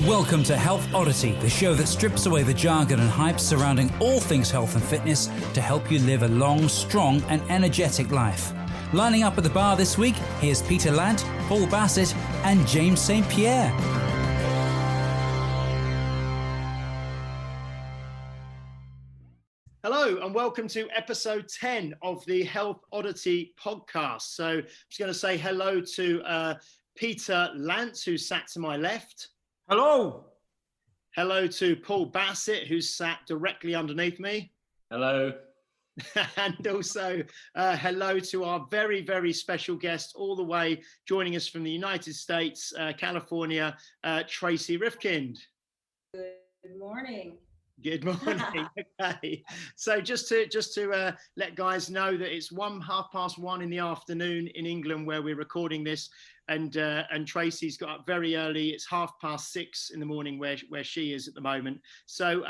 Welcome to Health Oddity, the show that strips away the jargon and hype surrounding all things health and fitness to help you live a long, strong and energetic life. Lining up at the bar this week, here's Peter Lant, Paul Bassett and James St. Pierre. Hello and welcome to episode 10 of the Health Oddity podcast. So I'm just going to say hello to Peter Lant, who's sat to my left. Hello. Hello to Paul Bassett, who's sat directly underneath me. Hello. And also hello to our very, very special guest all the way joining us from the United States, California, Tracy Reifkind. Good morning. Good morning. Okay, so just to let guys know that it's 1:30 in the afternoon in England where we're recording this, and Tracy's got up very early. It's 6:30 in the morning where she is at the moment. So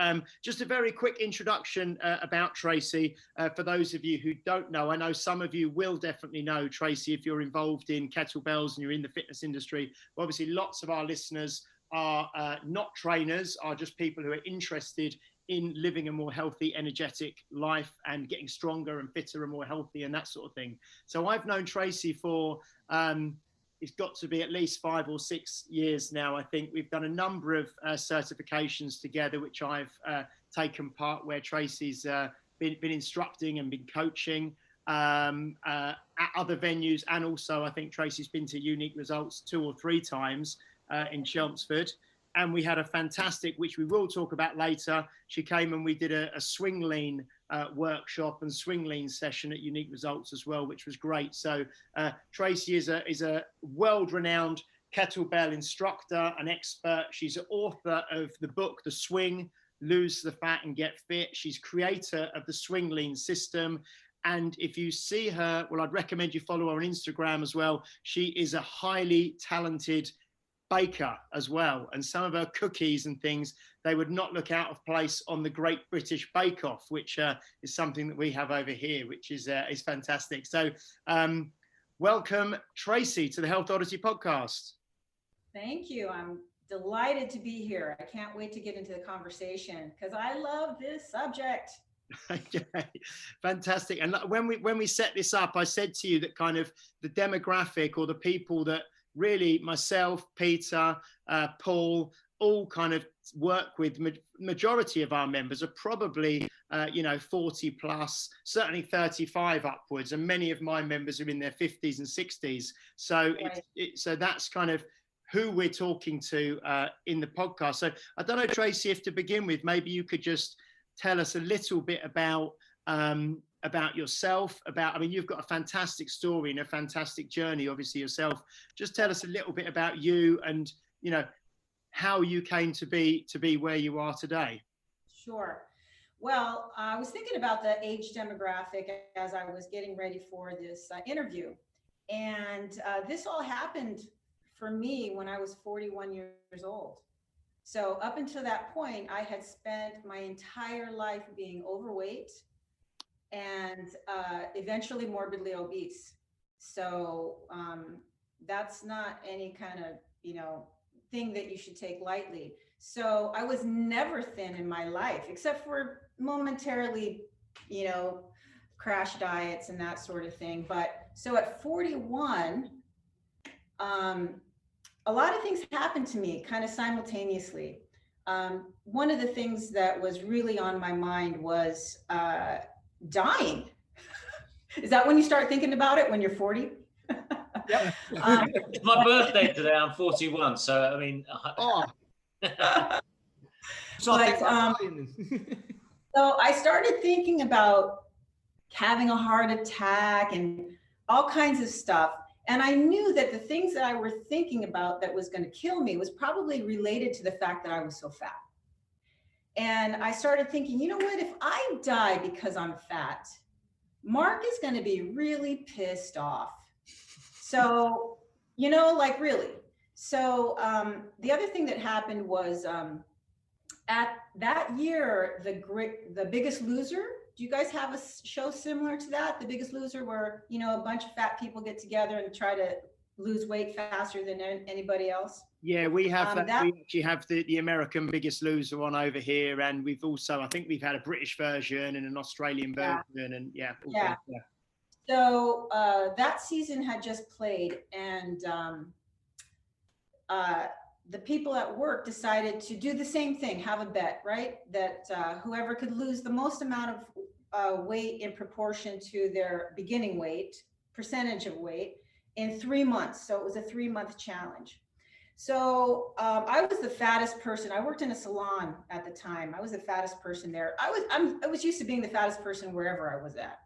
just a very quick introduction about Tracy for those of you who don't know. I know some of you will definitely know Tracy if you're involved in kettlebells and you're in the fitness industry. But obviously, lots of our listeners are not trainers, are just people who are interested in living a more healthy, energetic life and getting stronger and fitter and more healthy and that sort of thing. So I've known Tracy for, it's got to be at least 5 or 6 years now. I think we've done a number of certifications together, which I've taken part, where Tracy's been instructing and been coaching at other venues. And also I think Tracy's been to Unique Results 2 or 3 times in Chelmsford, and we had a fantastic, which we will talk about later. She came and we did a SwingLean workshop and SwingLean session at Unique Results as well, which was great. So Tracy is a world-renowned kettlebell instructor, an expert. She's an author of the book, The Swing, Lose the Fat and Get Fit. She's creator of the SwingLean system. And if you see her, well, I'd recommend you follow her on Instagram as well. She is a highly talented baker as well, and some of her cookies and things, they would not look out of place on the Great British Bake Off, which is something that we have over here, which is fantastic. So welcome Tracy to the Health Oddity podcast. Thank you. I'm delighted to be here. I can't wait to get into the conversation because I love this subject. Okay, fantastic. And when we set this up, I said to you that kind of the demographic or the people that really myself, Peter, Paul, all kind of work with, majority of our members are probably 40 plus, certainly 35 upwards, and many of my members are in their 50s and 60s. So right. So that's kind of who we're talking to in the podcast. So I don't know, Tracy, if to begin with, maybe you could just tell us a little bit about yourself, you've got a fantastic story and a fantastic journey, obviously yourself. Just tell us a little bit about you and, how you came to be where you are today. Sure. Well, I was thinking about the age demographic as I was getting ready for this interview. And this all happened for me when I was 41 years old. So up until that point, I had spent my entire life being overweight and eventually morbidly obese. So that's not any kind of, thing that you should take lightly. So I was never thin in my life, except for momentarily, crash diets and that sort of thing. But so at 41, a lot of things happened to me kind of simultaneously. One of the things that was really on my mind was dying. Is that when you start thinking about it, when you're 40? Yep. It's my birthday today. I'm 41, so I mean. Oh. But, so I started thinking about having a heart attack and all kinds of stuff. And I knew that the things that I were thinking about that was going to kill me was probably related to the fact that I was so fat. And I started thinking, you know what, if I die because I'm fat, Mark is going to be really pissed off. So, really. So the other thing that happened was at that year, the Biggest Loser. Do you guys have a show similar to that? The Biggest Loser, where, a bunch of fat people get together and try to lose weight faster than anybody else? Yeah, we have that. That We actually have the American Biggest Loser on over here, and we've also, I think we've had a British version and an Australian Yeah. version, and yeah, all Yeah. good, yeah. So that season had just played, and the people at work decided to do the same thing, have a bet, right? That whoever could lose the most amount of weight in proportion to their beginning weight, percentage of weight, in 3 months. So it was a 3-month challenge. So I was the fattest person. I worked in a salon at the time. I was the fattest person there. I was used to being the fattest person wherever I was at.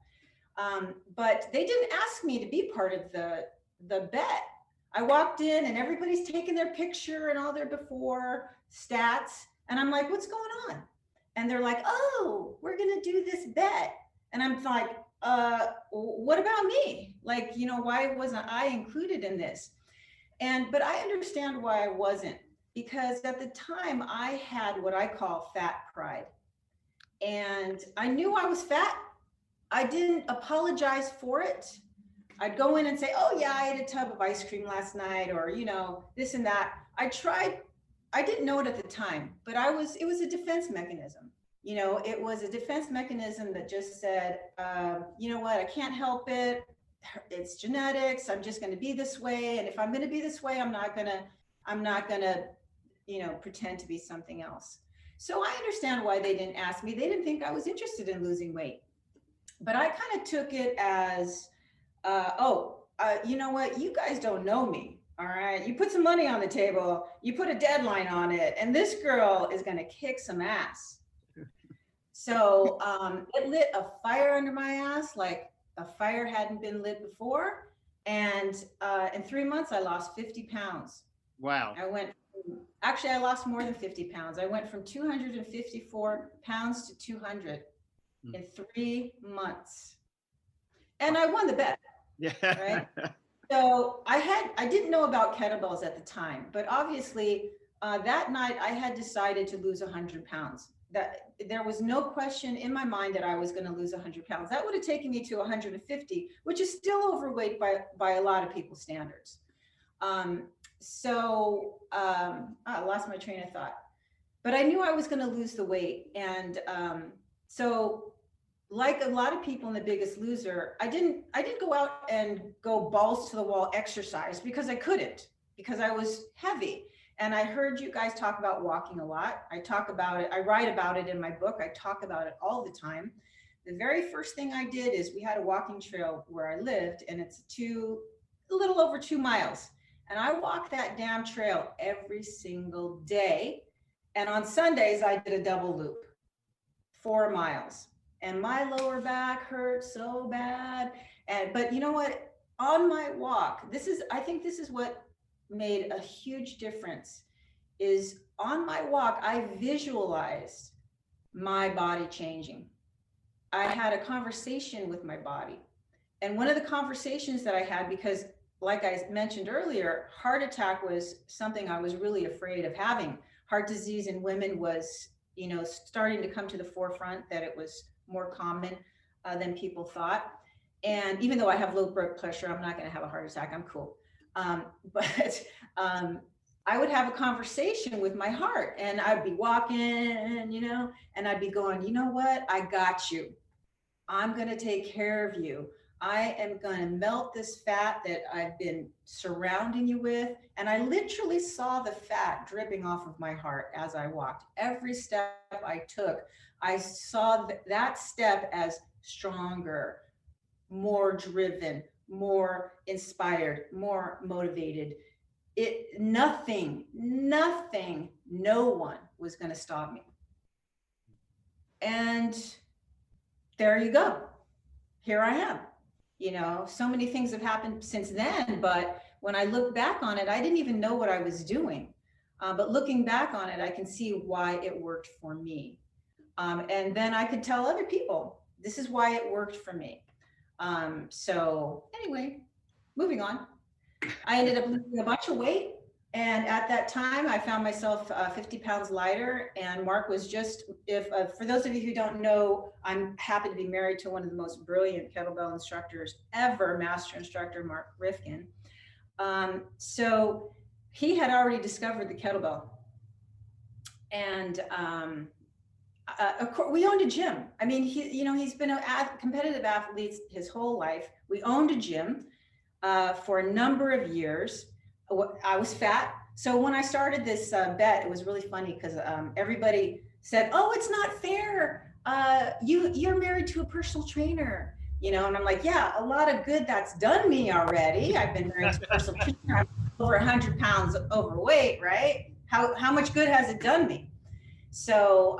But they didn't ask me to be part of the bet. I walked in and everybody's taking their picture and all their before stats. And I'm like, what's going on? And they're like, oh, we're going to do this bet. And I'm like, what about me? Like, you know, why wasn't I included in this? But I understand why I wasn't, because at the time I had what I call fat pride. And I knew I was fat. I didn't apologize for it. I'd go in and say, oh yeah, I ate a tub of ice cream last night, or, you know, this and that. I didn't know it at the time, but it was a defense mechanism. You know, it was a defense mechanism that just said, you know what, I can't help it. It's genetics. I'm just going to be this way. And if I'm going to be this way, I'm not going to, you know, pretend to be something else. So I understand why they didn't ask me. They didn't think I was interested in losing weight. But I kind of took it as, you know what? You guys don't know me. All right. You put some money on the table, you put a deadline on it, and this girl is going to kick some ass. So it lit a fire under my ass like a fire hadn't been lit before. And in 3 months, I lost 50 pounds. Wow. I lost more than 50 pounds. I went from 254 pounds to 200 in 3 months. And I won the bet. Yeah. Right. So I didn't know about kettlebells at the time, but obviously that night I had decided to lose 100 pounds. That there was no question in my mind that I was going to lose 100 pounds. That would have taken me to 150, which is still overweight by a lot of people's standards. I lost my train of thought, but I knew I was going to lose the weight. And so like a lot of people in The Biggest Loser, I didn't go out and go balls to the wall exercise because I couldn't, because I was heavy. And I heard you guys talk about walking a lot. I talk about it. I write about it in my book. I talk about it all the time. The very first thing I did is we had a walking trail where I lived, and it's a little over 2 miles. And I walked that damn trail every single day. And on Sundays, I did a double loop, 4 miles. And my lower back hurt so bad. But you know what? On my walk, I think this is what made a huge difference, is on my walk, I visualized my body changing. I had a conversation with my body. And one of the conversations that I had, because like I mentioned earlier, heart attack was something I was really afraid of having. Heart disease in women was, you know, starting to come to the forefront, that it was more common than people thought. And even though I have low blood pressure, I'm not going to have a heart attack. I'm cool. But I would have a conversation with my heart, and I'd be walking, you know, and I'd be going, you know what? I got you. I'm going to take care of you. I am going to melt this fat that I've been surrounding you with. And I literally saw the fat dripping off of my heart as I walked. Every step I took, I saw that step as stronger, more driven, more inspired, more motivated. Nothing, no one was going to stop me. And there you go. Here I am. You know, so many things have happened since then, but when I look back on it, I didn't even know what I was doing. But looking back on it, I can see why it worked for me. And then I could tell other people, this is why it worked for me. So anyway, moving on. I ended up losing a bunch of weight. And at that time, I found myself 50 pounds lighter. And Mark was just, for those of you who don't know, I'm happy to be married to one of the most brilliant kettlebell instructors ever, master instructor, Mark Reifkind. So he had already discovered the kettlebell. And of course, we owned a gym. I mean, he's been a competitive athlete his whole life. We owned a gym for a number of years. I was fat. So when I started this bet, it was really funny because everybody said, "Oh, it's not fair. You're married to a personal trainer." And I'm like, yeah, a lot of good that's done me already. I've been married to a personal trainer. I'm over 100 pounds overweight, right? How much good has it done me? So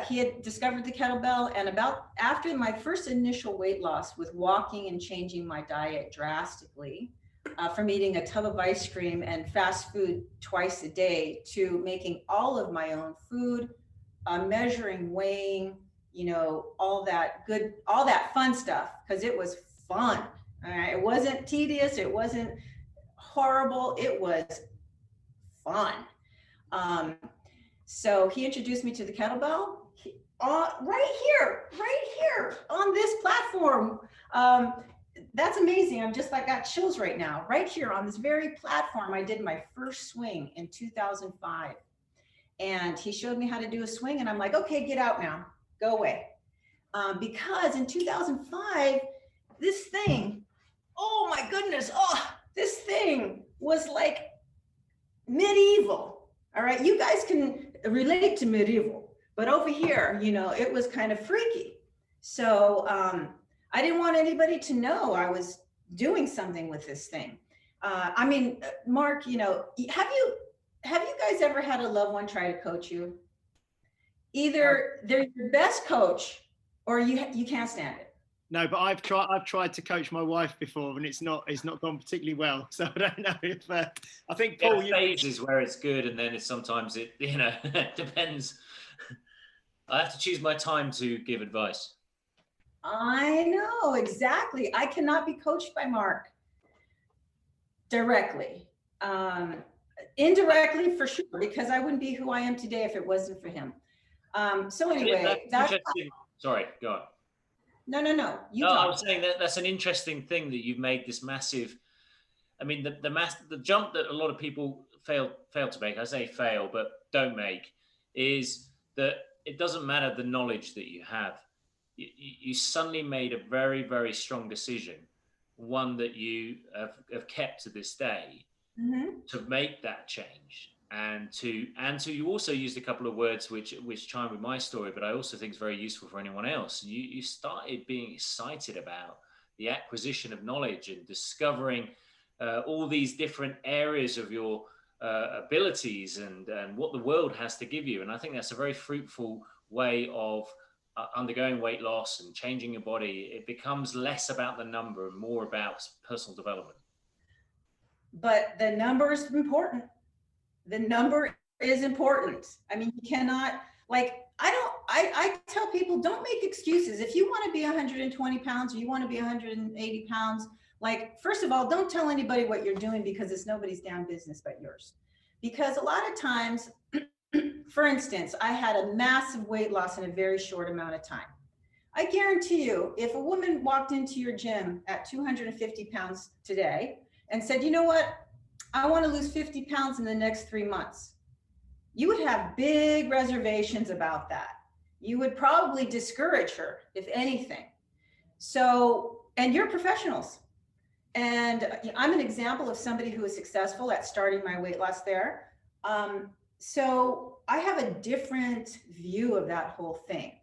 he had discovered the kettlebell, and about after my first initial weight loss with walking and changing my diet drastically, from eating a tub of ice cream and fast food twice a day to making all of my own food, measuring, weighing, all that fun stuff, because it was fun. It wasn't tedious. It wasn't horrible. It was fun. So he introduced me to the kettlebell right here on this platform. That's amazing. I'm just got chills right now. Right here on this very platform, I did my first swing in 2005. And he showed me how to do a swing, and I'm like, okay, get out now, go away. Because in 2005, this thing, oh my goodness, this thing was like medieval. All right, you guys can relate to medieval, but over here, it was kind of freaky. So I didn't want anybody to know I was doing something with this thing. I mean, Mark, have you guys ever had a loved one try to coach you? Either they're your best coach or you can't stand it. No, but I've tried to coach my wife before, and it's not gone particularly well. So I don't know if I think Paul, phases where it's good, and then sometimes it depends. I have to choose my time to give advice. I know exactly. I cannot be coached by Mark directly. Indirectly for sure, because I wouldn't be who I am today if it wasn't for him. So anyway, that's interesting. Sorry, go on. No. I was saying that's an interesting thing that you've made this massive. I mean, the jump that a lot of people fail to make. I say fail, but don't make, is that it doesn't matter the knowledge that you have. You suddenly made a very, very strong decision, one that you have kept to this day, to make that change. And you also used a couple of words which chime with my story, but I also think it's very useful for anyone else. You started being excited about the acquisition of knowledge and discovering all these different areas of your abilities and what the world has to give you. And I think that's a very fruitful way of undergoing weight loss and changing your body. It becomes less about the number and more about personal development. But the number is important. The number is important. I mean, you cannot, I tell people, don't make excuses. If you want to be 120 pounds or you want to be 180 pounds, first of all, don't tell anybody what you're doing, because it's nobody's damn business but yours. Because a lot of times, for instance, I had a massive weight loss in a very short amount of time. I guarantee you, if a woman walked into your gym at 250 pounds today and said, you know what, I want to lose 50 pounds in the next 3 months, you would have big reservations about that. You would probably discourage her, if anything. So, and you're professionals. And I'm an example of somebody who is successful at starting my weight loss there. So I have a different view of that whole thing.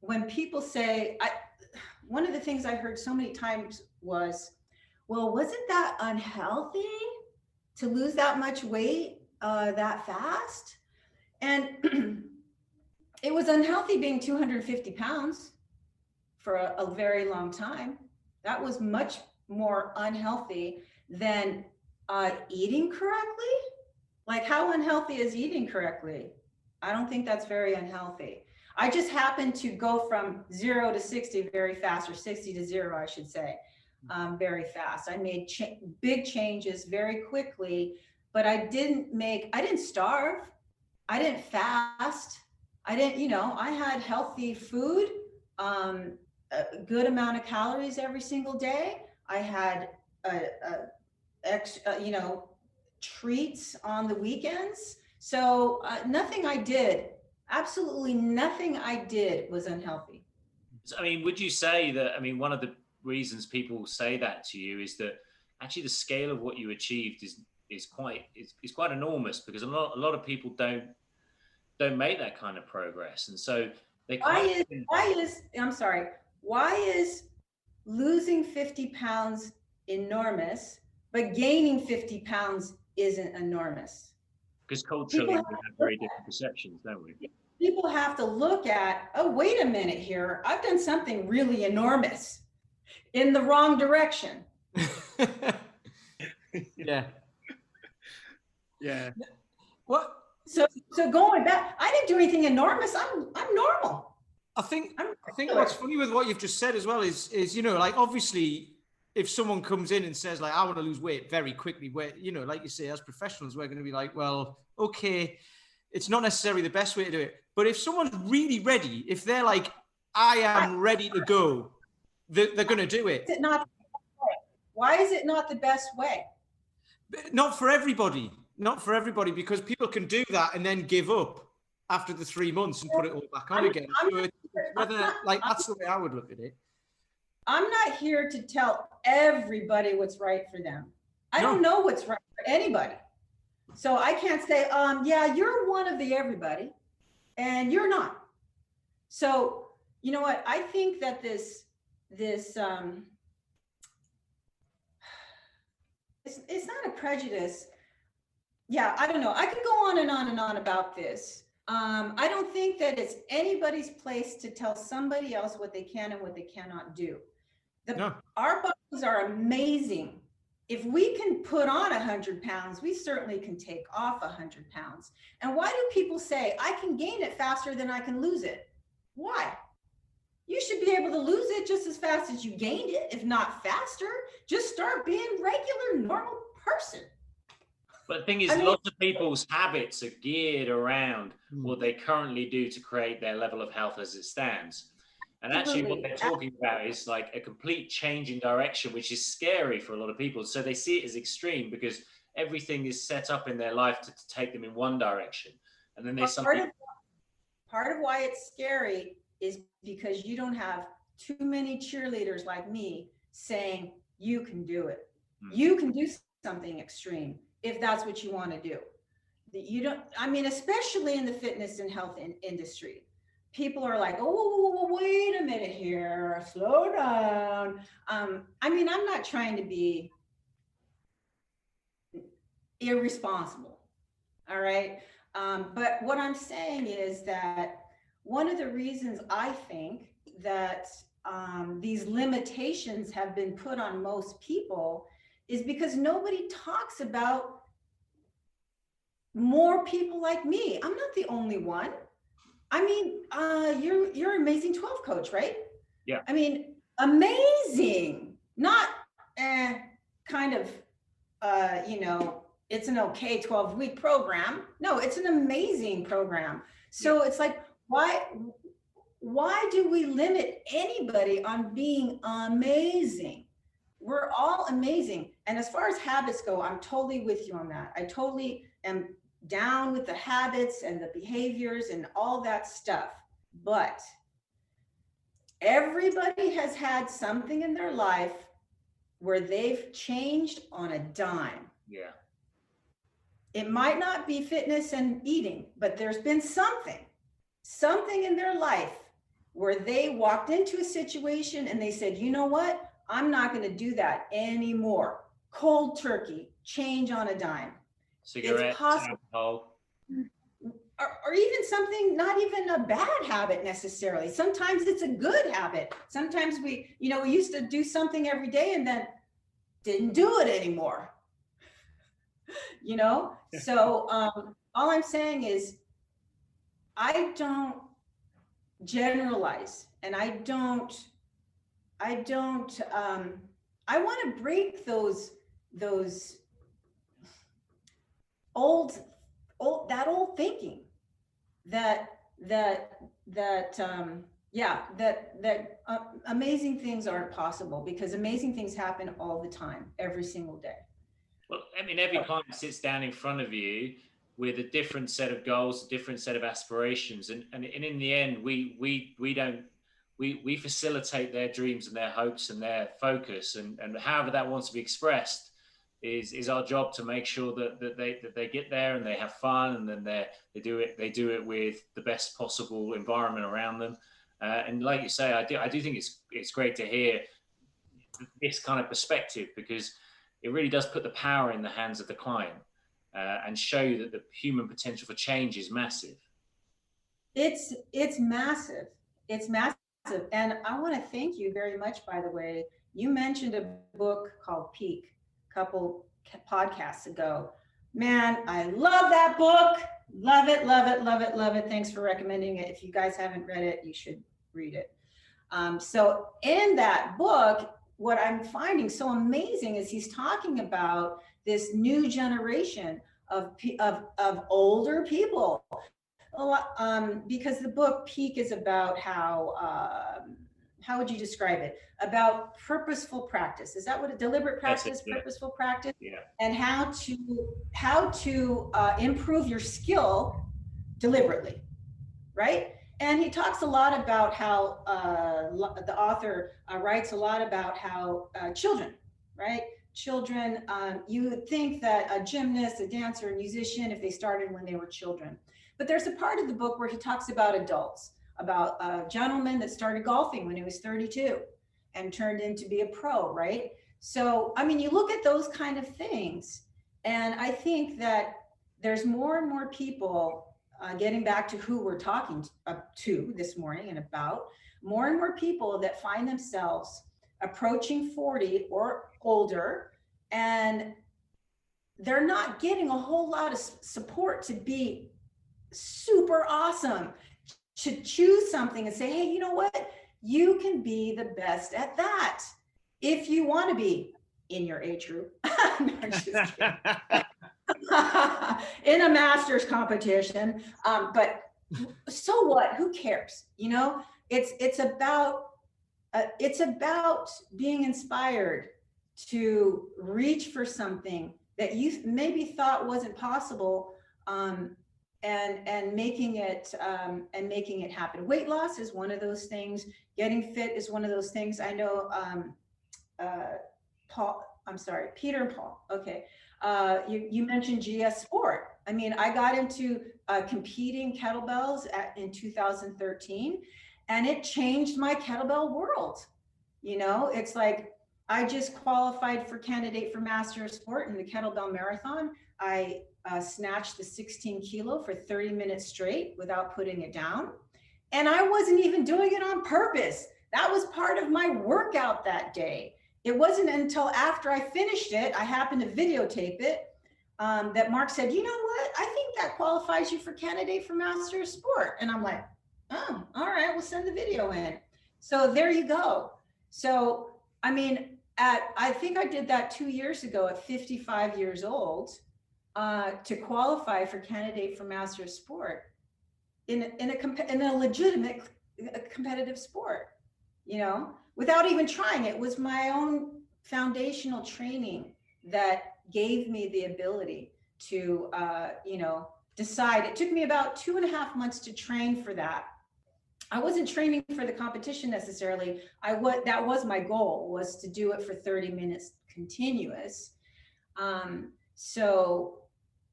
When people say, one of the things I heard so many times was, well, wasn't that unhealthy to lose that much weight that fast? And it was unhealthy being 250 pounds for a very long time. That was much more unhealthy than eating correctly. How unhealthy is eating correctly? I don't think that's very unhealthy. I just happened to go from 0 to 60 very fast, or 60 to 0, I should say. Very fast. I made big changes very quickly, but I didn't starve. I didn't fast. I didn't, I had healthy food, a good amount of calories every single day. I had treats on the weekends. So nothing I did, absolutely nothing I did was unhealthy. So, I mean, would you say that, I mean, one of the reasons people say that to you is that actually the scale of what you achieved is quite enormous, because a lot of people don't make that kind of progress. And so they why is losing 50 pounds enormous, but gaining 50 pounds isn't enormous? Because culturally we have very different perceptions, don't we? People have to look at, oh, wait a minute here, I've done something really enormous in the wrong direction. Yeah. Yeah. What? So going back, I didn't do anything enormous. I'm normal. I think what's funny with what you've just said as well is like, obviously, if someone comes in and says like, I want to lose weight very quickly, where, like you say, as professionals, we're going to be like, well, okay, it's not necessarily the best way to do it. But if someone's really ready, if they're like, I am ready to go, they're going to do it. Why is it not the best way? Not for everybody. Not for everybody, because people can do that and then give up after the 3 months and put it all back on again. That's the way I would look at it. I'm not here to tell everybody what's right for them. I don't know what's right for anybody. So I can't say, yeah, you're one of the everybody and you're not. So, you know what? I think that this it's not a prejudice. Yeah, I don't know. I could go on and on and on about this. I don't think that it's anybody's place to tell somebody else what they can and what they cannot do. Our bodies are amazing. If we can put on 100 pounds, we certainly can take off 100 pounds. And why do people say, I can gain it faster than I can lose it? Why? You should be able to lose it just as fast as you gained it, if not faster. Just start being a regular, normal person. But the thing is, lots of people's habits are geared around what they currently do to create their level of health as it stands. And actually what they're talking about is like a complete change in direction, which is scary for a lot of people. So they see it as extreme because everything is set up in their life to take them in one direction. And then there's something. Part of why it's scary is because you don't have too many cheerleaders like me saying, you can do it. You can do something extreme if that's what you want to do. You don't, especially in the fitness and health industry. People are like, oh, wait a minute here, slow down. I'm not trying to be irresponsible, all right? But what I'm saying is that one of the reasons I think that these limitations have been put on most people is because nobody talks about more people like me. I'm not the only one. You're an amazing 12 coach, right? Yeah. Amazing. Not it's an okay 12-week program. No, it's an amazing program. So it's like, why do we limit anybody on being amazing? We're all amazing. And as far as habits go, I'm totally with you on that. I totally am down with the habits and the behaviors and all that stuff. But everybody has had something in their life where they've changed on a dime. Yeah. It might not be fitness and eating, but there's been something in their life where they walked into a situation and they said, you know what? I'm not going to do that anymore. Cold turkey, change on a dime. Cigarettes, alcohol. Or even something, not even a bad habit necessarily. Sometimes it's a good habit. Sometimes we used to do something every day and then didn't do it anymore. So all I'm saying is I don't generalize, and I want to break those old thinking that amazing things aren't possible, because amazing things happen all the time, every single day. Well, I mean, every client sits down in front of you with a different set of goals, a different set of aspirations, and in the end, we facilitate their dreams and their hopes and their focus, and however that wants to be expressed is our job to make sure that they get there and they have fun, and then they do it with the best possible environment around them. And like you say, I do think it's great to hear this kind of perspective, because it really does put the power in the hands of the client, and show you that the human potential for change is massive. It's massive. It's massive. And I want to thank you very much, by the way. You mentioned a book called Peak a couple podcasts ago. Man, I love that book. Love it, love it, love it, love it. Thanks for recommending it. If you guys haven't read it, you should read it. So in that book, what I'm finding so amazing is he's talking about this new generation of older people. Because the book Peak is about how would you describe it? About purposeful practice. Is that what a deliberate practice, purposeful practice? Yeah. And how to improve your skill deliberately, right? And he talks a lot about how the author writes a lot about how children, right? Children, you would think that a gymnast, a dancer, a musician, if they started when they were children. But there's a part of the book where he talks about adults, about a gentleman that started golfing when he was 32 and turned into be a pro, right? So, I mean, you look at those kind of things, and I think that there's more and more people, getting back to who we're talking to this morning and about, more and more people that find themselves approaching 40 or older, and they're not getting a whole lot of support to be super awesome, to choose something and say, hey, you know what? You can be the best at that if you want to be in your age group. No, I'm just kidding. In a master's competition. But so what? Who cares? You know, it's about being inspired to reach for something that you maybe thought wasn't possible, and making it happen. Weight loss is one of those things. Getting fit is one of those things. I know Peter and Paul. Okay. You mentioned GS Sport. I mean, I got into competing kettlebells in 2013, and it changed my kettlebell world. You know, it's like I just qualified for candidate for Master of Sport in the kettlebell marathon. I snatched the 16 kilo for 30 minutes straight without putting it down. And I wasn't even doing it on purpose. That was part of my workout that day. It wasn't until after I finished it, I happened to videotape it, that Mark said, you know what? I think that qualifies you for candidate for Master of Sport. And I'm like, oh, all right, we'll send the video in. So there you go. So, I mean, I think I did that 2 years ago at 55 years old, to qualify for candidate for Master of Sport in a legitimate competitive sport, you know, without even trying. It was my own foundational training that gave me the ability to, decide. It took me about 2.5 months to train for that. I wasn't training for the competition necessarily. That was my goal, was to do it for 30 minutes continuous. So,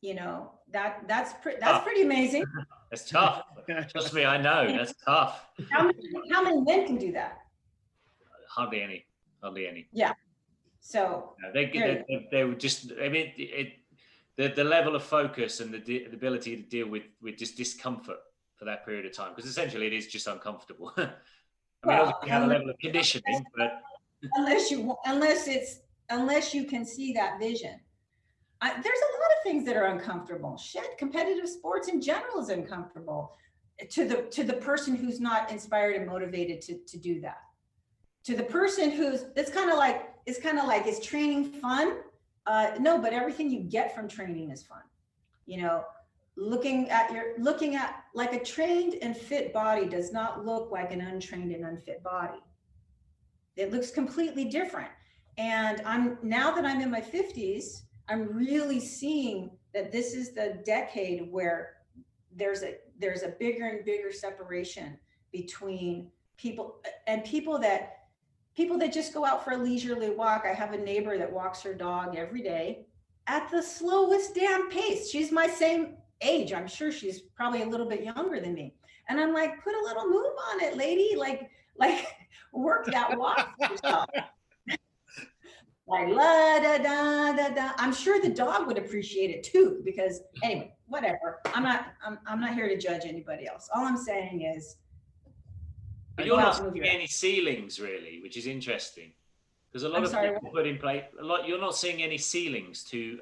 you know, that's pretty amazing. That's tough. Trust me, I know that's tough. How many men can do that? Hardly any. Yeah. So they were just. I mean, the level of focus and the ability to deal with just discomfort for that period of time, because essentially it is just uncomfortable. I mean, obviously you have a level of conditioning, but unless you can see that vision. There's a lot of things that are uncomfortable. Shit, competitive sports in general is uncomfortable to the person who's not inspired and motivated to do that. To the person it's kind of like, is training fun? No, but everything you get from training is fun. You know, looking at like a trained and fit body does not look like an untrained and unfit body. It looks completely different. And now that I'm in my 50s, I'm really seeing that this is the decade where there's a bigger and bigger separation between people and people that just go out for a leisurely walk. I have a neighbor that walks her dog every day at the slowest damn pace. She's my same age. I'm sure she's probably a little bit younger than me. And I'm like, put a little move on it, lady. Like work that walk for yourself. Like la da da da da. I'm sure the dog would appreciate it too, because anyway, whatever. I'm not here to judge anybody else. All I'm saying is, but you're not seeing any ceilings really, which is interesting, because a lot of people put in place a lot. You're not seeing any ceilings to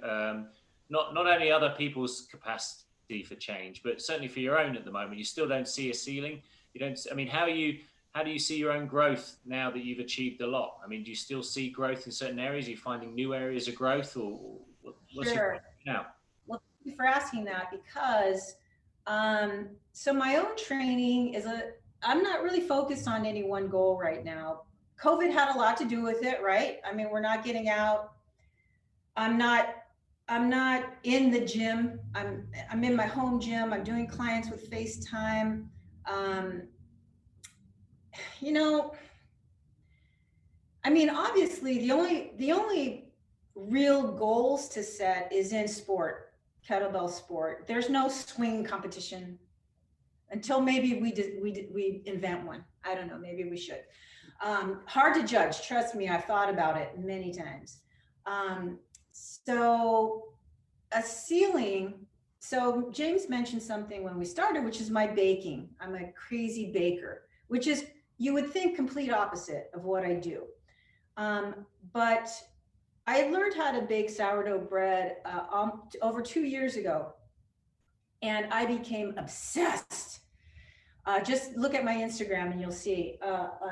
not only other people's capacity for change, but certainly for your own at the moment. You still don't see a ceiling. You don't. I mean, how do you see your own growth now that you've achieved a lot? I mean, do you still see growth in certain areas? Are you finding new areas of growth, or what's your now? Well, thank you for asking that, because so my own training is I'm not really focused on any one goal right now. COVID had a lot to do with it, right? I mean, we're not getting out. I'm not in the gym. I'm in my home gym. I'm doing clients with FaceTime. You know, I mean, obviously the only real goals to set is in sport, kettlebell sport. There's no swing competition until maybe we invent one. I don't know, maybe we should. Hard to judge, trust me, I've thought about it many times. So a ceiling, so James mentioned something when we started, which is my baking. I'm a crazy baker, which is, you would think, complete opposite of what I do. But I learned how to bake sourdough bread over 2 years ago, and I became obsessed. Just look at my Instagram and you'll see.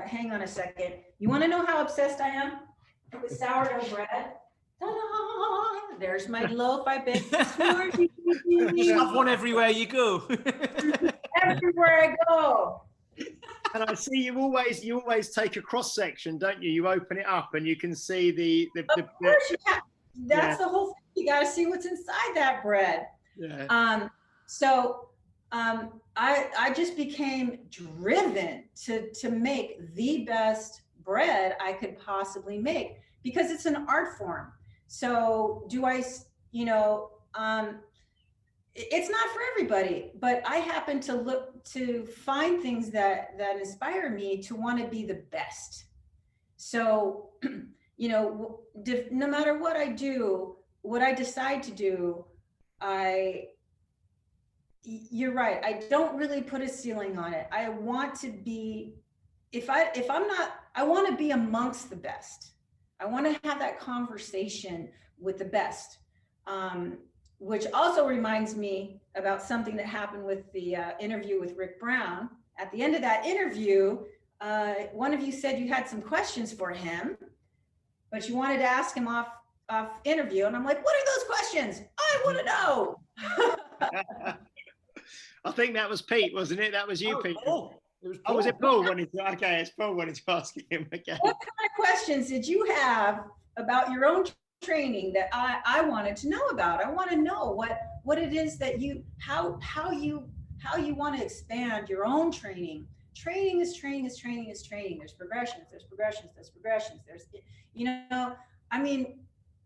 Hang on a second. You want to know how obsessed I am with sourdough bread? Ta-da! There's my loaf I baked this morning. You have one everywhere you go. Everywhere I go. And I see you always take a cross section, don't you? You open it up and you can see the Of course you have. That's the whole thing. You got to see what's inside that bread. Yeah. I just became driven to make the best bread I could possibly make, because it's an art form. So it's not for everybody, but I happen to look to find things that inspire me to want to be the best. So, no matter what I do, what I decide to do, you're right. I don't really put a ceiling on it. I want to be, I want to be amongst the best. I want to have that conversation with the best. Which also reminds me about something that happened with the interview with Rick Brown. At the end of that interview, one of you said you had some questions for him, but you wanted to ask him off interview. And I'm like, what are those questions? I want to know. I think that was Pete, wasn't it? That was you, Pete. Paul. It was Paul. Oh, was it Paul? Okay, it's Paul wanted to ask him. Okay. What kind of questions did you have about your own training that I wanted to know about? I want to know what it is that how you want to expand your own training. Training is training. There's progressions. There's, I mean,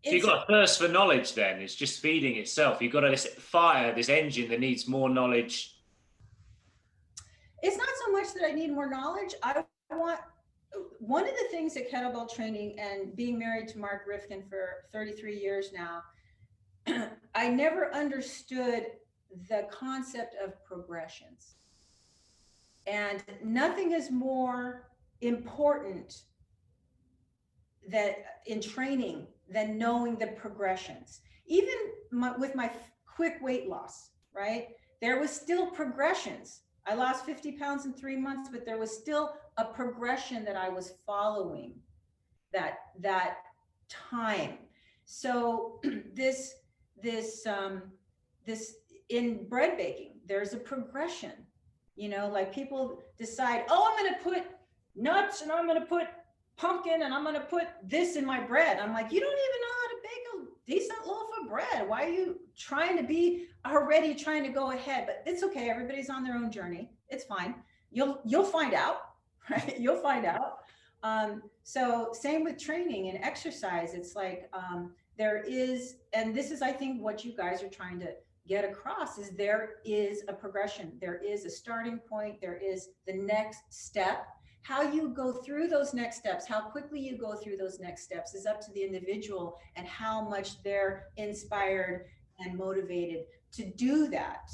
so you've got a thirst for knowledge then. It's just feeding itself. You've got this engine that needs more knowledge. It's not so much that I need more knowledge. One of the things at kettlebell training, and being married to Mark Reifkind for 33 years now, I never understood the concept of progressions. And nothing is more important in training than knowing the progressions. Even with my quick weight loss, right? There was still progressions. I lost 50 pounds in 3 months, but there was still a progression that I was following that time. So this in bread baking, there's a progression, like people decide, oh, I'm going to put nuts and I'm going to put pumpkin and I'm going to put this in my bread. I'm like, you don't even know how to bake a decent loaf of bread? Why are you trying to go ahead? But it's okay. Everybody's on their own journey. It's fine. You'll find out, right? You'll find out. So same with training and exercise. It's like, there is, and this is, I think, what you guys are trying to get across is there is a progression. There is a starting point. There is the next step. How you go through those next steps, how quickly you go through those next steps is up to the individual and how much they're inspired and motivated to do that,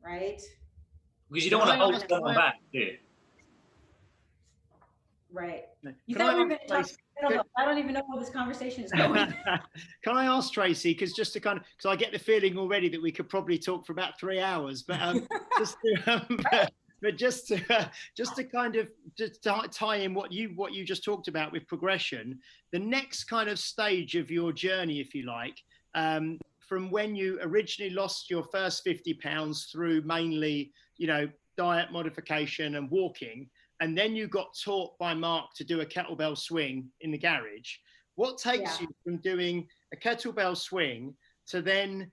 right? Because you don't want to hold someone back, do you? Right. You thought we were going to talk. I don't even know where this conversation is going. Can I ask Tracy, because just to kind of, because I get the feeling already that we could probably talk for about 3 hours, but just to kind of just tie in what you just talked about with progression, the next kind of stage of your journey, if you like, from when you originally lost your first 50 pounds through mainly, diet modification and walking, and then you got taught by Mark to do a kettlebell swing in the garage. What takes you from doing a kettlebell swing to then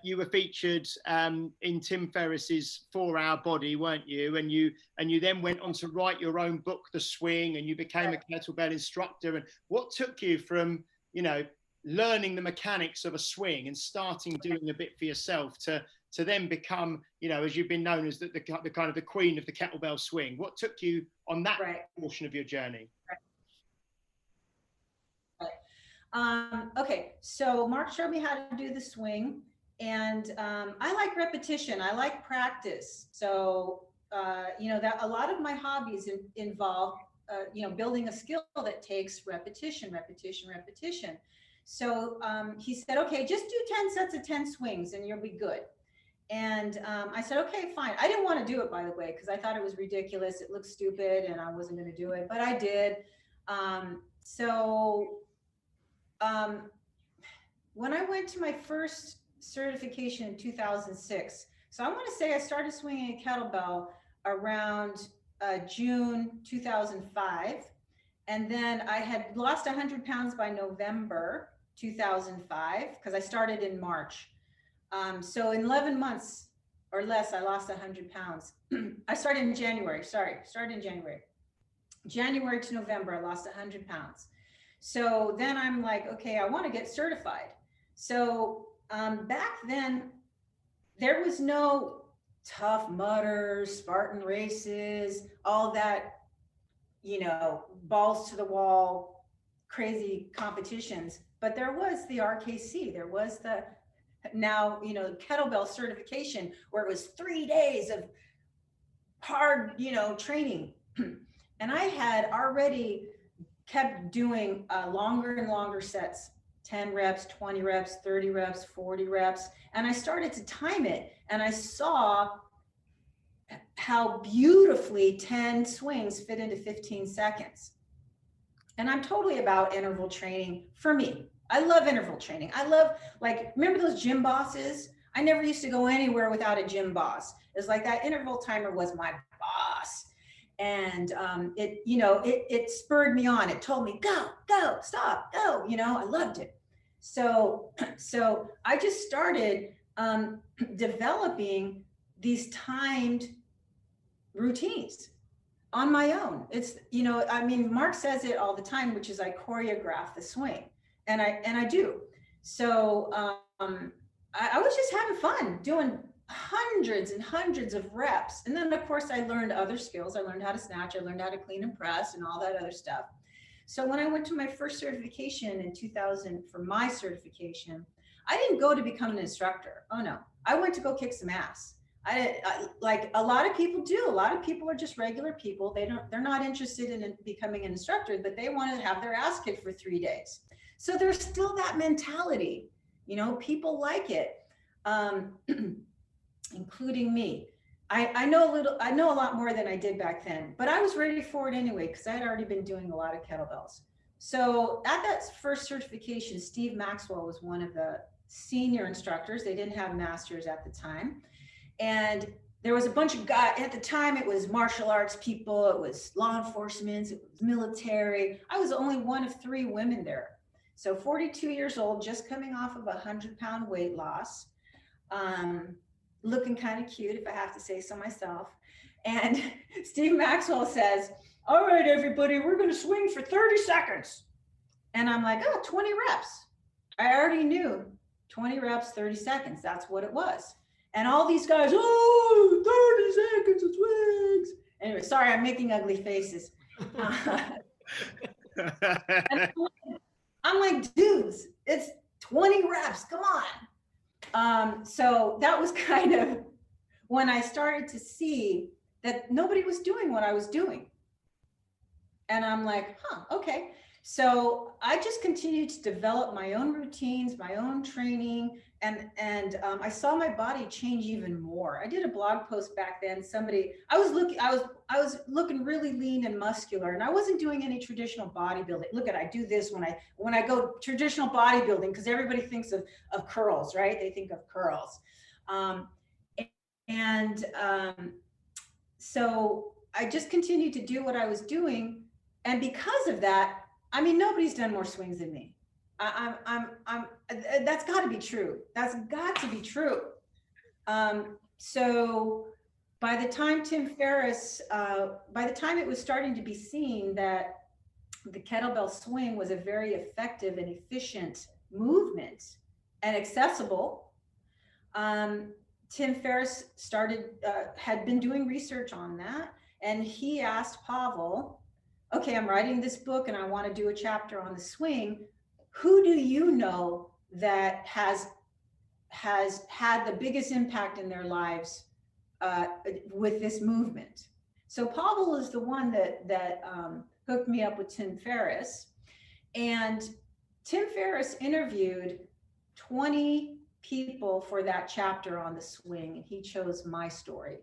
you were featured in Tim Ferriss's 4-Hour Body, weren't you? And you then went on to write your own book, The Swing, and you became a kettlebell instructor. And what took you from, learning the mechanics of a swing and starting doing a bit for yourself to then become, as you've been known as the kind of the queen of the kettlebell swing? What took you on that portion of your journey? Okay, so Mark showed me how to do the swing, and I like repetition. I like practice. So, that a lot of my hobbies involve, building a skill that takes repetition. So he said, okay, just do 10 sets of 10 swings and you'll be good. And I said, okay, fine. I didn't want to do it, by the way, because I thought it was ridiculous. It looked stupid and I wasn't going to do it, but I did. When I went to my first certification in 2006, so I want to say I started swinging a kettlebell around June 2005. And then I had lost 100 pounds by November 2005, because I started in March. So in 11 months or less, I lost 100 pounds. I started in January, January to November, I lost 100 pounds. So then I'm like, okay, I want to get certified. So back then, there was no Tough Mudders, Spartan races, all that, balls to the wall, crazy competitions. But there was the RKC, there was the now, kettlebell certification, where it was 3 days of hard, training. And I had already kept doing longer and longer sets, 10 reps, 20 reps, 30 reps, 40 reps. And I started to time it, and I saw how beautifully 10 swings fit into 15 seconds. And I'm totally about interval training for me. I love interval training. I love, remember those gym bosses? I never used to go anywhere without a gym boss. It's like that interval timer was my boss. And it spurred me on. It told me, go, stop, go, I loved it. So I just started developing these timed routines on my own. It's, Mark says it all the time, which is I choreograph the swing, and I do. So I was just having fun doing hundreds and hundreds of reps. And then of course I learned other skills. I learned how to snatch, I learned how to clean and press and all that other stuff. So when I went to my first certification in 2000 for my certification, I didn't go to become an instructor. Oh no, I went to go kick some ass. I like a lot of people do. A lot of people are just regular people. They're not interested in becoming an instructor, but they want to have their ass kicked for 3 days. So there's still that mentality, people like it, including me. I know a lot more than I did back then, but I was ready for it anyway, because I had already been doing a lot of kettlebells. So at that first certification, Steve Maxwell was one of the senior instructors. They didn't have masters at the time. And there was a bunch of guys at the time. It was martial arts people, it was law enforcement, it was military. I was only one of 3 women there. So 42 years old, just coming off of 100-pound weight loss, looking kind of cute, if I have to say so myself. And Steve Maxwell says, all right, everybody, we're going to swing for 30 seconds. And I'm like, oh, 20 reps. I already knew 20 reps, 30 seconds. That's what it was. And all these guys, oh, 30 seconds of swings. Anyway, sorry, I'm making ugly faces. And I'm like, dudes, it's 20 reps. Come on. So that was kind of when I started to see that nobody was doing what I was doing. And I'm like, okay. So I just continued to develop my own routines, my own training, and I saw my body change even more. I did a blog post back then. I was looking really lean and muscular, and I wasn't doing any traditional bodybuilding. Look at, I do this when I go traditional bodybuilding, because everybody thinks of curls, right? They think of curls. So I just continued to do what I was doing. And because of that, I mean, nobody's done more swings than me. That's got to be true. That's got to be true. So by the time by the time it was starting to be seen that the kettlebell swing was a very effective and efficient movement and accessible, Tim Ferriss had been doing research on that. And he asked Pavel, okay, I'm writing this book and I want to do a chapter on the swing. Who do you know that has had the biggest impact in their lives with this movement? So Pavel is the one that hooked me up with Tim Ferriss. And Tim Ferriss interviewed 20 people for that chapter on the swing, and he chose my story.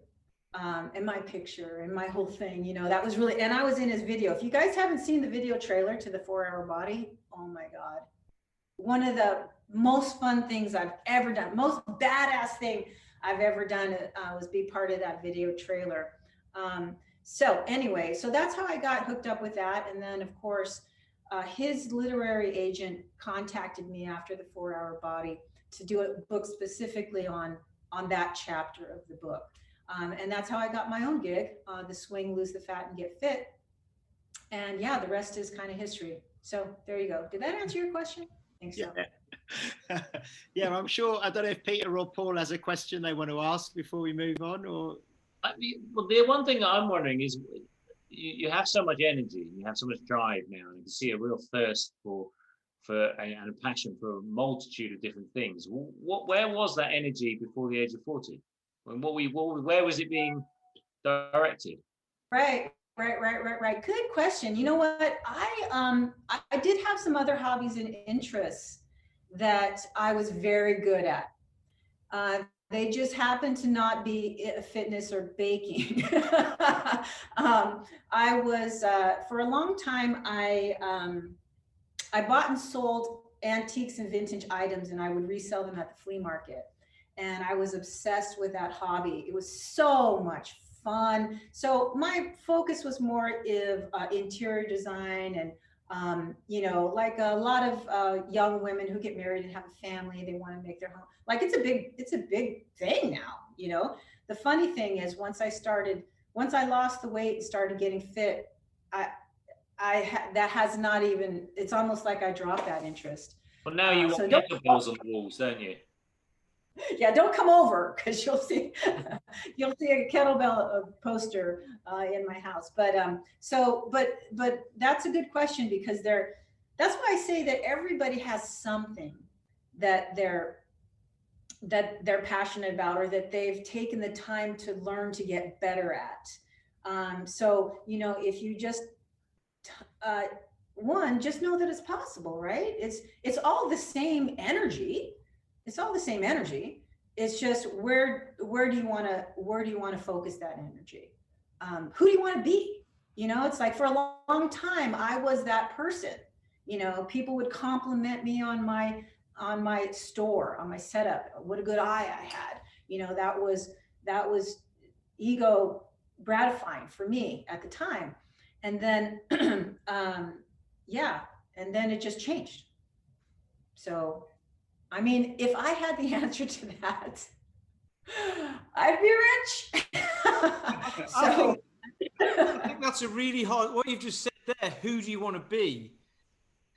And my picture and my whole thing, that was really, and I was in his video. If you guys haven't seen the video trailer to the 4-Hour Body, oh my God. One of the most fun things I've ever done, most badass thing I've ever done was be part of that video trailer. So anyway, so that's how I got hooked up with that. And then of course, his literary agent contacted me after the 4-Hour Body to do a book specifically on that chapter of the book. And that's how I got my own gig, the Swing, Lose the Fat and Get Fit. And yeah, the rest is kind of history. So there you go. Did that answer your question? I think so. Yeah. Yeah, I'm sure. I don't know if Peter or Paul has a question they want to ask before we move on, or. Well, the one thing that I'm wondering is, you have so much energy, you have so much drive now, and you can see a real thirst and a passion for a multitude of different things. Where was that energy before the age of 40? Where was it being directed? Right. Good question. You know what? I did have some other hobbies and interests that I was very good at. They just happened to not be fitness or baking. I was for a long time. I bought and sold antiques and vintage items, and I would resell them at the flea market. And I was obsessed with that hobby. It was so much fun. So my focus was more of interior design and, like a lot of young women who get married and have a family, they want to make their home. Like it's a big thing now, The funny thing is once I lost the weight and started getting fit, that has not even, it's almost like I dropped that interest. Well, now you want kettlebells on the walls, don't you? Yeah, don't come over because you'll see a kettlebell poster in my house. But but that's a good question, because that's why I say that everybody has something that they're passionate about, or that they've taken the time to learn to get better at. So if you just just know that it's possible, right? It's all the same energy. It's all the same energy. It's just where do you want to focus that energy? Who do you want to be? It's like for a long time I was that person. People would compliment me on my store, on my setup. What a good eye I had. That was ego gratifying for me at the time. And then and then it just changed. So, I mean, if I had the answer to that, I'd be rich. So I think that's a really hard, what you've just said there, who do you want to be,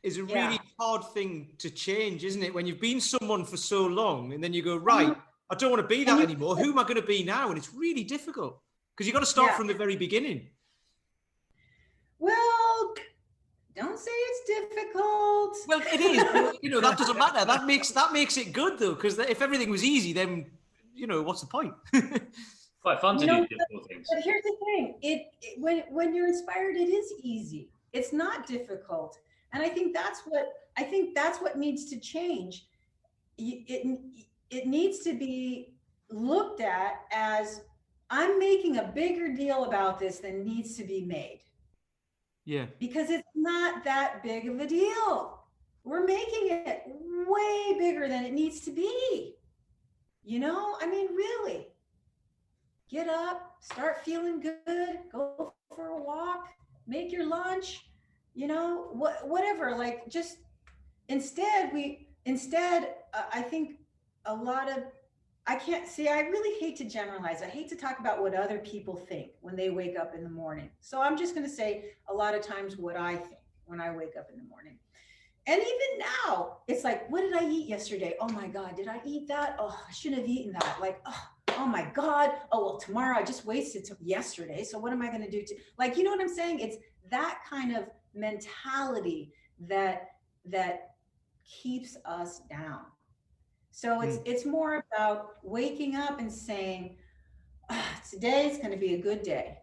is a really hard thing to change, isn't it? When you've been someone for so long and then you go, right, I don't want to be that anymore. Who am I going to be now? And it's really difficult because you've got to start from the very beginning. Well, don't say it's difficult. Well, it is. But, that doesn't matter. That makes it good though, because if everything was easy, then what's the point? Quite fun to do difficult things. But here's the thing: when you're inspired, it is easy. It's not difficult, and I think that's what needs to change. It needs to be looked at as, I'm making a bigger deal about this than needs to be made. Yeah. Because it's not that big of a deal. We're making it way bigger than it needs to be. I mean, really. Get up, start feeling good, go for a walk, make your lunch, whatever. Like, just instead, I think a lot of, I really hate to generalize. I hate to talk about what other people think when they wake up in the morning. So I'm just going to say a lot of times what I think when I wake up in the morning. And even now, it's like, what did I eat yesterday? Oh my God, did I eat that? Oh, I shouldn't have eaten that. Like, oh my God. Oh, well, tomorrow I just wasted yesterday. So what am I going to do? You know what I'm saying? It's that kind of mentality that keeps us down. So it's more about waking up and saying, today's going to be a good day,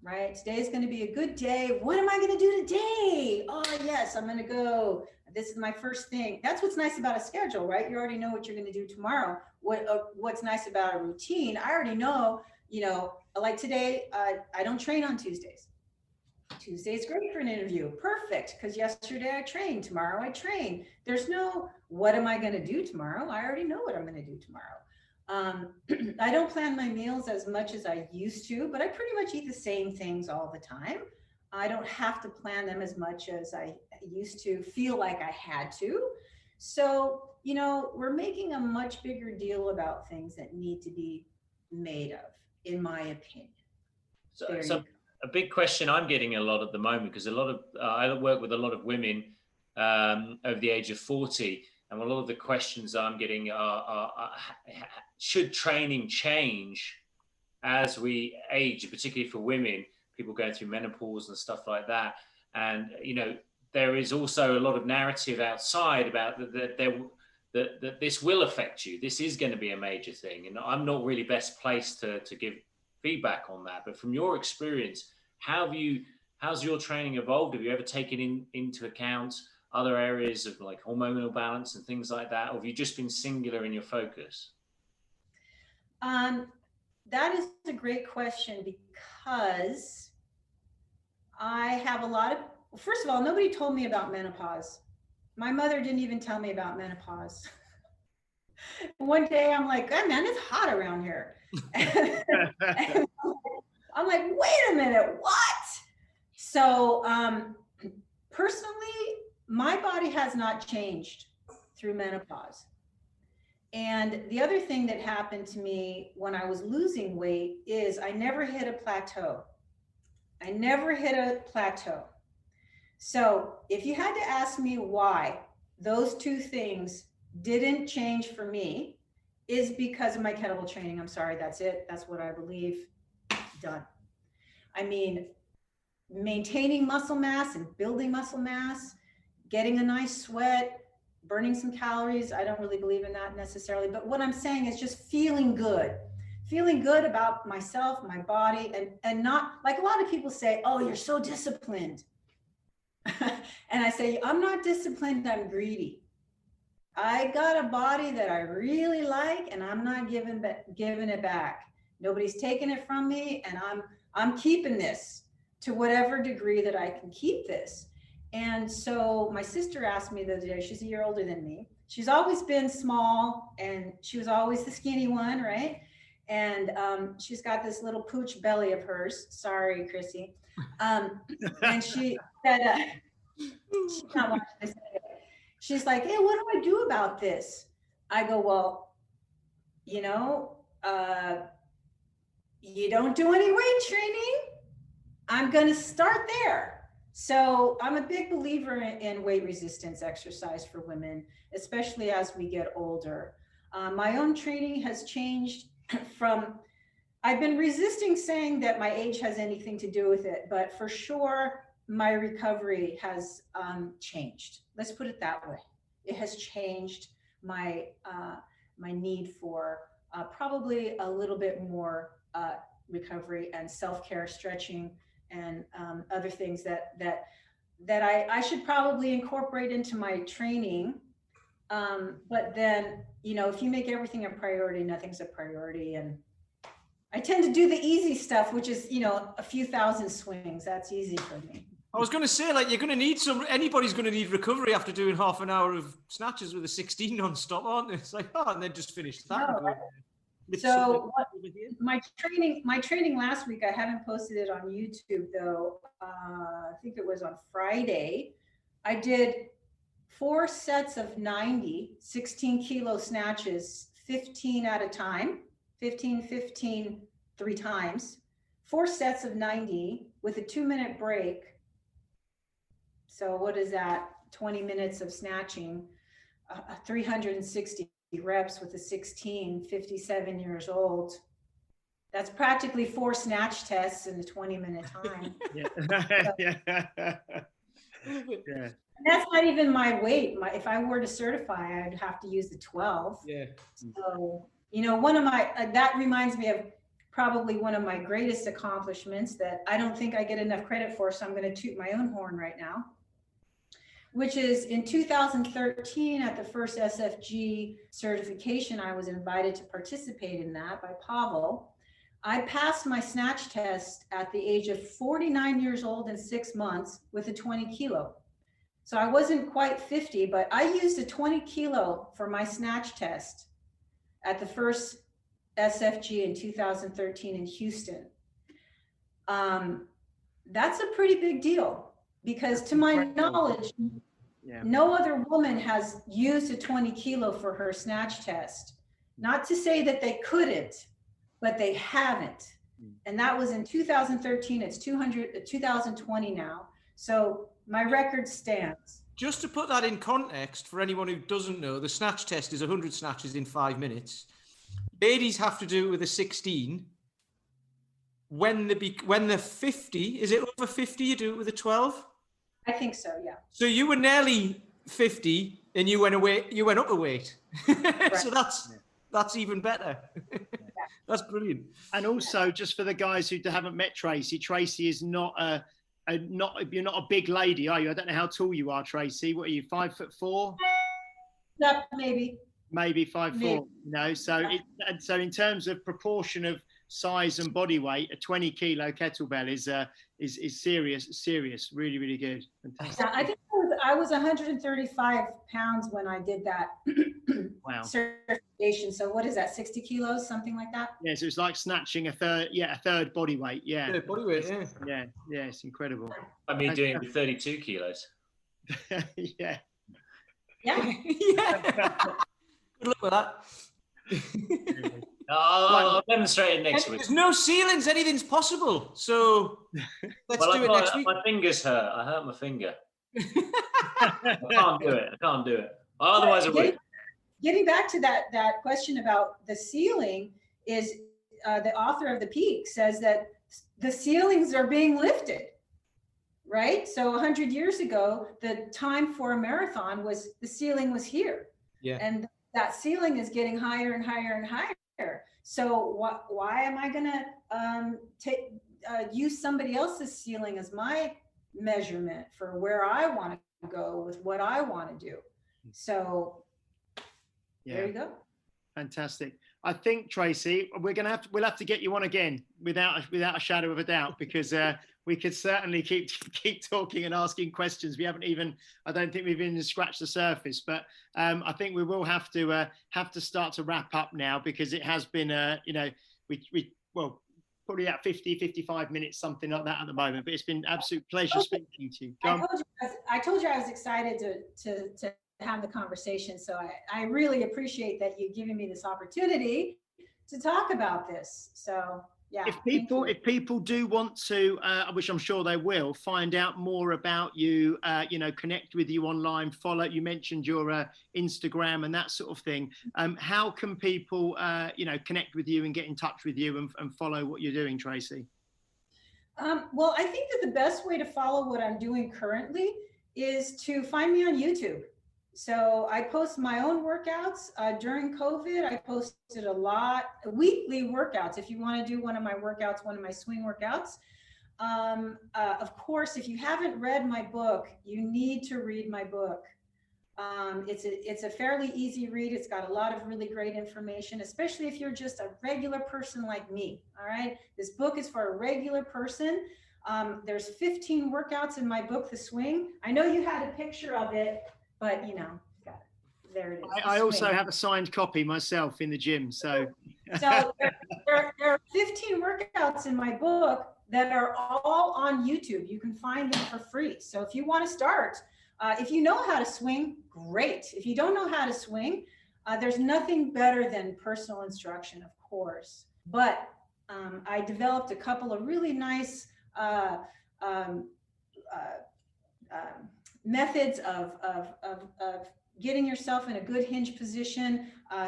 right? Today's going to be a good day. What am I going to do today? Oh, yes, I'm going to go. This is my first thing. That's what's nice about a schedule, right? You already know what you're going to do tomorrow. What's nice about a routine, I already know, like today, I don't train on Tuesdays. Tuesday's great for an interview. Perfect. Because yesterday I trained. Tomorrow I train. There's no, what am I going to do tomorrow? I already know what I'm going to do tomorrow. I don't plan my meals as much as I used to, but I pretty much eat the same things all the time. I don't have to plan them as much as I used to feel like I had to. So, we're making a much bigger deal about things that need to be made of, in my opinion. So a big question I'm getting a lot at the moment, because I work with a lot of women over the age of 40, and a lot of the questions I'm getting are should training change as we age, particularly for women, people going through menopause and stuff like that. And there is also a lot of narrative outside about that this will affect you. This is going to be a major thing, and I'm not really best placed to give feedback on that. But from your experience, how's your training evolved? Have you ever taken into account other areas of like hormonal balance and things like that, or have you just been singular in your focus? That is a great question, because I have a lot of, first of all, nobody told me about menopause. My mother didn't even tell me about menopause. One day I'm like, oh, man, it's hot around here. And I'm like, wait a minute, what? So personally, my body has not changed through menopause. And the other thing that happened to me when I was losing weight is I never hit a plateau. So if you had to ask me why those two things didn't change for me, is because of my kettlebell training. I'm sorry, that's it. That's what I believe. Done. I mean, maintaining muscle mass and building muscle mass, getting a nice sweat, burning some calories. I don't really believe in that necessarily, but what I'm saying is just feeling good about myself, my body, and not like a lot of people say, oh, you're so disciplined. And I say, I'm not disciplined, I'm greedy. I got a body that I really like, and I'm not giving it back. Nobody's taking it from me, and I'm keeping this to whatever degree that I can keep this. And so my sister asked me the other day, she's a year older than me. She's always been small, and she was always the skinny one, right? And she's got this little pooch belly of hers. Sorry, Chrissy. And she said, she's not watching this. she's like, hey, what do I do about this? I go, well, you know, you don't do any weight training. I'm going to start there. So I'm a big believer in weight resistance exercise for women, especially as we get older. My own training has changed from, I've been resisting saying that my age has anything to do with it, but for sure, my recovery has changed. Let's put it that way. It has changed my my need for probably a little bit more recovery and self-care, stretching, and other things that I should probably incorporate into my training. But then, you know, if you make everything a priority, nothing's a priority. And I tend to do the easy stuff, which is, you know, a few thousand swings. That's easy for me. I was going to say, like, you're going to need anybody's going to need recovery after doing half an hour of snatches with a 16 non-stop, aren't they? It's like, oh, and then just finish that. No, right? So my training last week, I haven't posted it on YouTube though. I think it was on Friday. I did 4 sets of 90, 16 kilo snatches, 15 at a time, 15, 15, 3 times, 4 sets of 90 with a 2-minute break. So what is that? 20 minutes of snatching, 360 reps with a 16, 57 years old. That's practically 4 snatch tests in a 20-minute time. Yeah. And that's not even my weight. If I were to certify, I'd have to use the 12. Yeah. So, you know, one of my, that reminds me of probably one of my greatest accomplishments that I don't think I get enough credit for. So I'm going to toot my own horn right now, which is in 2013 at the first SFG certification, I was invited to participate in that by Pavel. I passed my snatch test at the age of 49 years old and 6 months with a 20 kilo. So I wasn't quite 50, but I used a 20 kilo for my snatch test at the first SFG in 2013 in Houston. That's a pretty big deal because to my knowledge, no other woman has used a 20 kilo for her snatch test. Not to say that they couldn't, but they haven't. And that was in 2013. It's 2020 now. So my record stands. Just to put that in context for anyone who doesn't know, the snatch test is 100 snatches in 5 minutes. Ladies have to do it with a 16. When they're 50, is it over 50 you do it with a 12? I think so, yeah. So you were nearly 50 and you went up a weight. Right. So that's even better. That's brilliant. And also, just for the guys who haven't met Tracy, Tracy is you're not a big lady, are you? I don't know how tall you are, Tracy. What are you, 5'4"? Yeah, maybe 5'4". You know, so yeah. So in terms of proportion of size and body weight, a 20 kilo kettlebell is serious, really, really good. Fantastic. Yeah, I think I was 135 pounds when I did that. Wow. Certification. So what is that? 60 kilos, something like that? Yeah, so it's like snatching a third body weight. Yeah. Yeah, body weight. Yeah, it's incredible. I mean, doing it with 32 kilos. Yeah. Yeah. Good luck with that. I'll demonstrate it next week. There's no ceilings, anything's possible. So let's do it next week. My fingers hurt. I hurt my finger. I can't do it. Otherwise, I would. Getting back to that question about the ceiling is the author of The Peak says that the ceilings are being lifted, right? So 100 years ago, the time for a marathon was the ceiling was here. Yeah. And that ceiling is getting higher and higher and higher. So why am I going to use somebody else's ceiling as my measurement for where I want to go with what I want to do? So there you go. Fantastic. I think, Tracy, we'll have to get you on again without a shadow of a doubt, because we could certainly keep talking and asking questions. I don't think we've even scratched the surface, but I think we will have to start to wrap up now, because it has been probably at 55 minutes, something like that at the moment, but it's been an absolute pleasure speaking to you. I told you I was excited to have the conversation. So I really appreciate that you giving me this opportunity to talk about this. So yeah. If people do want to, which I'm sure they will, find out more about you, connect with you online, follow. You mentioned your Instagram and that sort of thing. How can people, connect with you and get in touch with you and follow what you're doing, Tracy? Well, I think that the best way to follow what I'm doing currently is to find me on YouTube. So I post my own workouts. During COVID, I posted a lot, weekly workouts. If you want to do one of my workouts, one of my swing workouts. Of course, if you haven't read my book, you need to read my book. It's a fairly easy read. It's got a lot of really great information, especially if you're just a regular person like me. All right. This book is for a regular person. There's 15 workouts in my book, The Swing. I know you had a picture of it, but there it is. I also have a signed copy myself in the gym. So there are 15 workouts in my book that are all on YouTube. You can find them for free. So if you want to start, if you know how to swing, great. If you don't know how to swing, there's nothing better than personal instruction, of course. But I developed a couple of really nice methods of getting yourself in a good hinge position,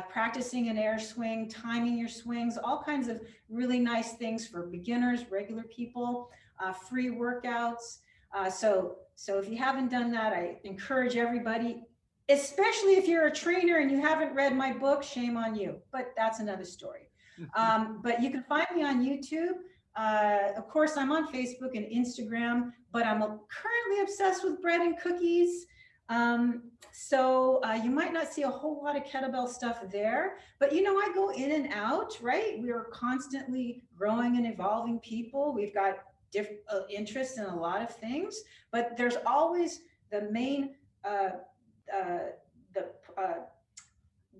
practicing an air swing, timing your swings, all kinds of really nice things for beginners, regular people, free workouts. So if you haven't done that, I encourage everybody, especially if you're a trainer and you haven't read my book, shame on you, but that's another story. But you can find me on YouTube. Of course, I'm on Facebook and Instagram, but I'm currently obsessed with bread and cookies. So you might not see a whole lot of kettlebell stuff there, but I go in and out, right? We are constantly growing and evolving people. We've got different interests in a lot of things, but there's always the main,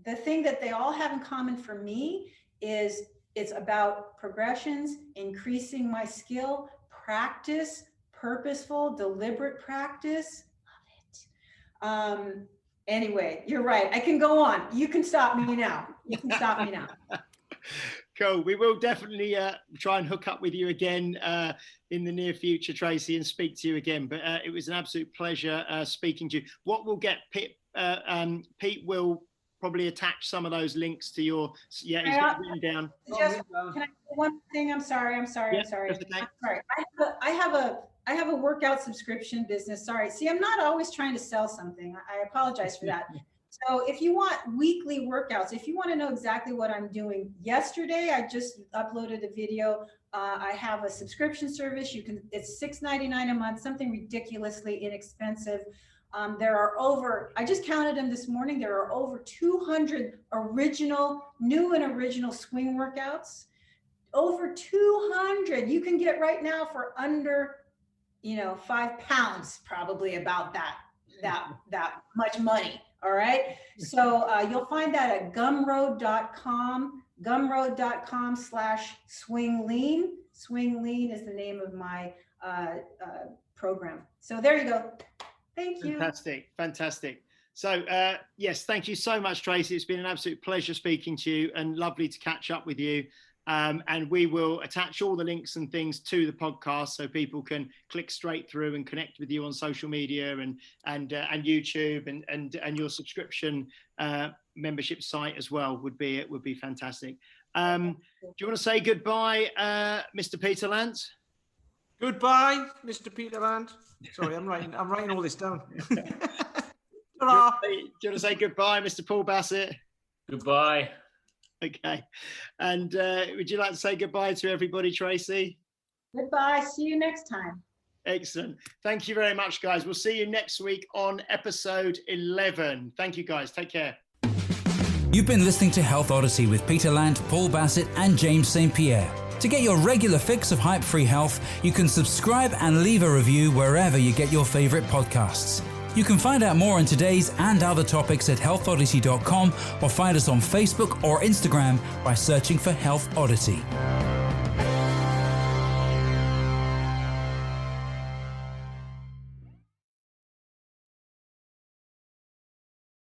the thing that they all have in common for me is it's about progressions, increasing my skill, practice, purposeful, deliberate practice. Love it. Anyway, you're right. I can go on. You can stop me now. Cool. We will definitely try and hook up with you again in the near future, Tracy, and speak to you again. But it was an absolute pleasure speaking to you. What we'll get, Pete will probably attach some of those links to your. Yeah, he's got it written down. Just, can I do one thing? I'm sorry. Yeah, I'm sorry. I have a workout subscription business. Sorry. See, I'm not always trying to sell something. I apologize for that. So if you want weekly workouts, if you want to know exactly what I'm doing, yesterday I just uploaded a video. I have a subscription service. It's $6.99 a month, something ridiculously inexpensive. I just counted them this morning. There are over 200 new and original swing workouts. Over 200 you can get right now for under, £5, probably about that much money. All right. So you'll find that at gumroad.com, gumroad.com/SwingLean. SwingLean is the name of my program. So there you go. Thank you. Fantastic. So yes, thank you so much, Tracy. It's been an absolute pleasure speaking to you and lovely to catch up with you. And we will attach all the links and things to the podcast so people can click straight through and connect with you on social media and YouTube and your subscription membership site as well would be fantastic. Do you want to say goodbye, Mr. Peter Lance? Goodbye, Mr. Peter Land. Sorry, I'm writing all this down. Do you want to say goodbye, Mr. Paul Bassett? Goodbye. Okay. And would you like to say goodbye to everybody, Tracy? Goodbye. See you next time. Excellent. Thank you very much, guys. We'll see you next week on episode 11. Thank you, guys. Take care. You've been listening to Health Odyssey with Peter Land, Paul Bassett, and James St. Pierre. To get your regular fix of hype-free health, you can subscribe and leave a review wherever you get your favorite podcasts. You can find out more on today's and other topics at healthodyssey.com or find us on Facebook or Instagram by searching for Health Odyssey.